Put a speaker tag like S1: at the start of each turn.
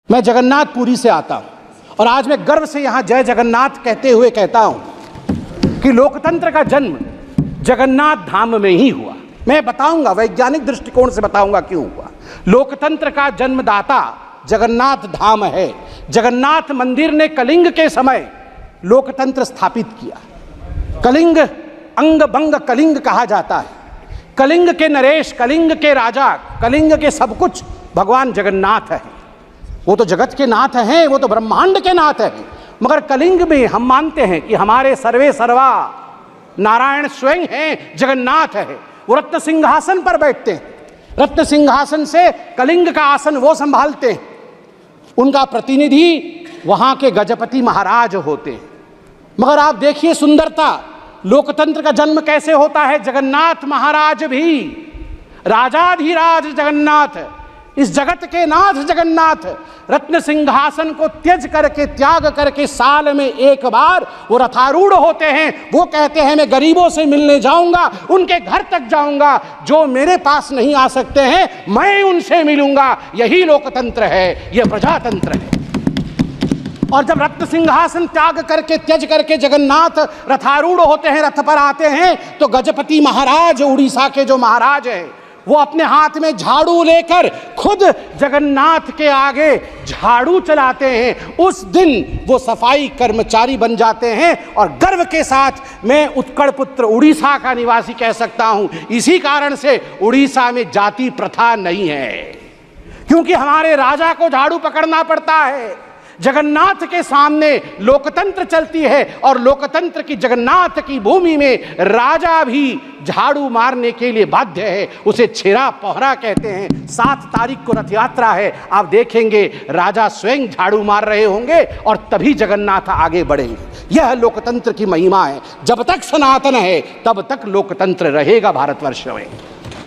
S1: मैं जगन्नाथपुरी से आता हूं और आज मैं गर्व से यहां जय जगन्नाथ कहते हुए कहता हूं कि लोकतंत्र का जन्म जगन्नाथ धाम में ही हुआ। मैं बताऊंगा, वैज्ञानिक दृष्टिकोण से बताऊंगा क्यों हुआ। लोकतंत्र का जन्मदाता जगन्नाथ धाम है। जगन्नाथ मंदिर ने कलिंग के समय लोकतंत्र स्थापित किया। कलिंग अंग बंग कलिंग कहा जाता है। कलिंग के नरेश, कलिंग के राजा, कलिंग के सब कुछ भगवान जगन्नाथ है। वो तो जगत के नाथ हैं, वो तो ब्रह्मांड के नाथ हैं, मगर कलिंग में हम मानते हैं कि हमारे सर्वे सर्वा नारायण स्वयं हैं, जगन्नाथ है। वो रत्न सिंहासन पर बैठते हैं। रत्न सिंहासन से कलिंग का आसन वो संभालते हैं। उनका प्रतिनिधि वहां के गजपति महाराज होते हैं। मगर आप देखिए सुंदरता, लोकतंत्र का जन्म कैसे होता है। जगन्नाथ महाराज भी राजाधिराज जगन्नाथ, इस जगत के नाथ जगन्नाथ रत्न सिंहासन को त्याग करके साल में एक बार वो रथारूढ़ होते हैं। वो कहते हैं मैं गरीबों से मिलने जाऊंगा, उनके घर तक जाऊंगा, जो मेरे पास नहीं आ सकते हैं मैं उनसे मिलूंगा। यही लोकतंत्र है, यह प्रजातंत्र है। और जब रत्न सिंहासन त्यज करके जगन्नाथ रथारूढ़ होते हैं, रथ पर आते हैं, तो गजपति महाराज, उड़ीसा के जो महाराज हैं, वो अपने हाथ में झाड़ू लेकर खुद जगन्नाथ के आगे झाड़ू चलाते हैं। उस दिन वो सफाई कर्मचारी बन जाते हैं। और गर्व के साथ मैं उत्कल पुत्र उड़ीसा का निवासी कह सकता हूं। इसी कारण से उड़ीसा में जाति प्रथा नहीं है, क्योंकि हमारे राजा को झाड़ू पकड़ना पड़ता है। जगन्नाथ के सामने लोकतंत्र चलती है और लोकतंत्र की जगन्नाथ की भूमि में राजा भी झाड़ू मारने के लिए बाध्य है। उसे छेरा पोहरा कहते हैं। 7 तारीख को रथ यात्रा है। आप देखेंगे राजा स्वयं झाड़ू मार रहे होंगे और तभी जगन्नाथ आगे बढ़ेंगे। यह लोकतंत्र की महिमा है। जब तक सनातन है तब तक लोकतंत्र रहेगा भारतवर्ष में।